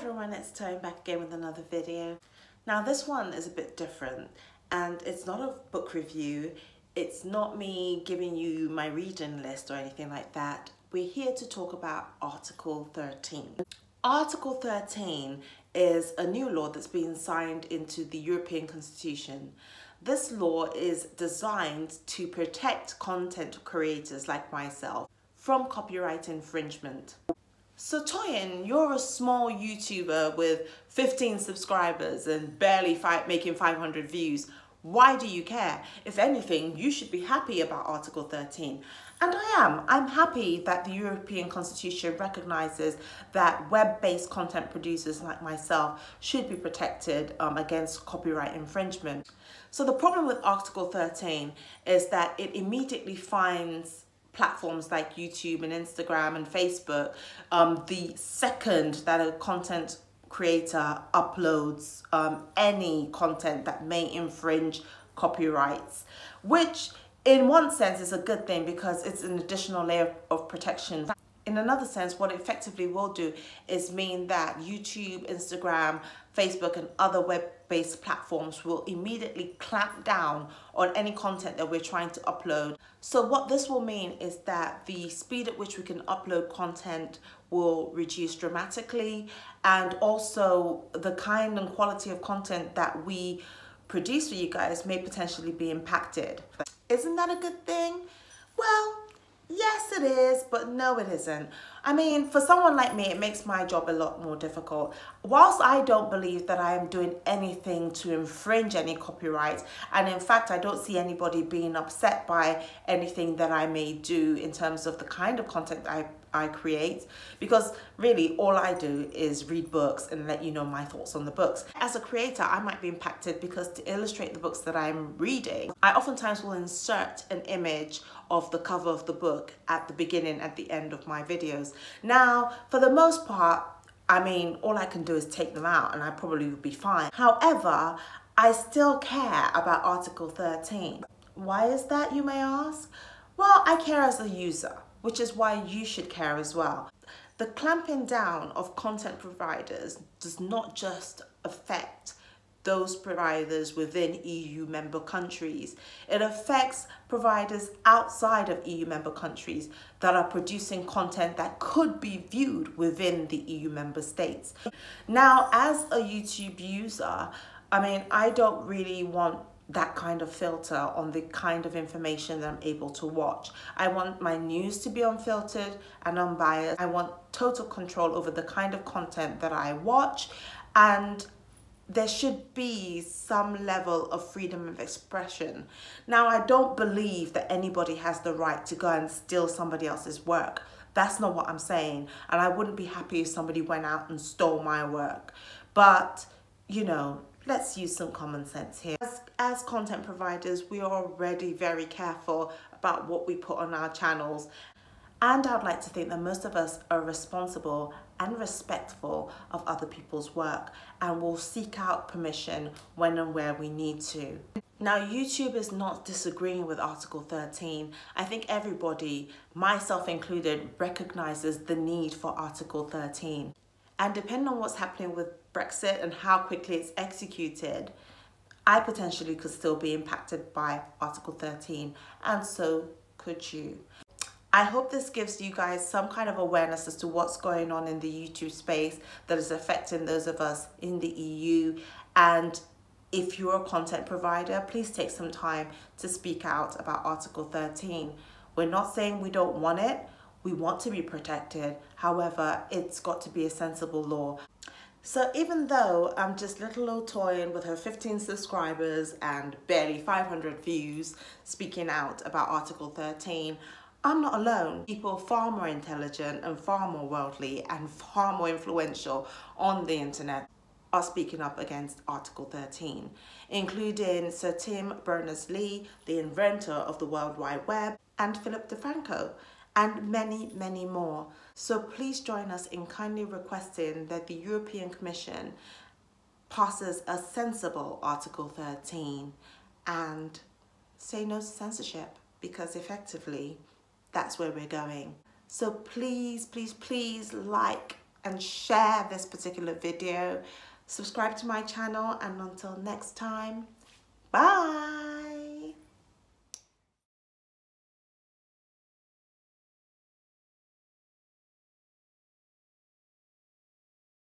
everyone, it's Tone back again with another video. Now this one is a bit different and it's not a book review. It's not me giving you my reading list or anything like that. We're here to talk about Article 13. Article 13 is a new law that's been signed into the European Constitution. This law is designed to protect content creators like myself from copyright infringement. So Toyin, you're a small YouTuber with 15 subscribers and barely making 500 views. Why do you care? If anything, you should be happy about Article 13. And I am. I'm happy that the European Constitution recognises that web-based content producers like myself should be protected against copyright infringement. So the problem with Article 13 is that it immediately fines platforms like YouTube and Instagram and Facebook the second that a content creator uploads any content that may infringe copyrights, which in one sense is a good thing because it's an additional layer of protection. In another sense, what it effectively will do is mean that YouTube, Instagram, Facebook and other web-based platforms will immediately clamp down on any content that we're trying to upload. So what this will mean is that the speed at which we can upload content will reduce dramatically, and also the kind and quality of content that we produce for you guys may potentially be impacted. Isn't that a good thing? Well, yes it is, but no it isn't. I mean, for someone like me, it makes my job a lot more difficult. Whilst I don't believe that I am doing anything to infringe any copyright, and in fact I don't see anybody being upset by anything that I may do in terms of the kind of content I create, because really all I do is read books and let you know my thoughts on the books. As a creator, I might be impacted because to illustrate the books that I'm reading, I oftentimes will insert an image of the cover of the book at the beginning, at the end of my videos. Now, for the most part, I mean, all I can do is take them out and I probably would be fine. However, I still care about Article 13. Why is that, you may ask? Well, I care as a user, which is why you should care as well. The clamping down of content providers does not just affect those providers within EU member countries. It affects providers outside of EU member countries that are producing content that could be viewed within the EU member states. Now, as a YouTube user, I mean, I don't really want that kind of filter on the kind of information that I'm able to watch. I want my news to be unfiltered and unbiased. I want total control over the kind of content that I watch, and there should be some level of freedom of expression. Now, I don't believe that anybody has the right to go and steal somebody else's work. That's not what I'm saying. And I wouldn't be happy if somebody went out and stole my work. But, you know, let's use some common sense here. As content providers, we are already very careful about what we put on our channels. And I'd like to think that most of us are responsible and respectful of other people's work and will seek out permission when and where we need to. Now, YouTube is not disagreeing with Article 13. I think everybody, myself included, recognizes the need for Article 13. And depending on what's happening with Brexit and how quickly it's executed, I potentially could still be impacted by Article 13, and so could you. I hope this gives you guys some kind of awareness as to what's going on in the YouTube space that is affecting those of us in the EU. And if you're a content provider, please take some time to speak out about Article 13. We're not saying we don't want it. We want to be protected. However, it's got to be a sensible law. So even though I'm just little old Toyin with her 15 subscribers and barely 500 views speaking out about Article 13, I'm not alone. People far more intelligent and far more worldly and far more influential on the internet are speaking up against Article 13, including Sir Tim Berners-Lee, the inventor of the World Wide Web, and Philip DeFranco, and many, many more. So please join us in kindly requesting that the European Commission passes a sensible Article 13 and say no to censorship, because effectively, that's where we're going. So please, please, please like, and share this particular video. Subscribe to my channel, and until next time, bye.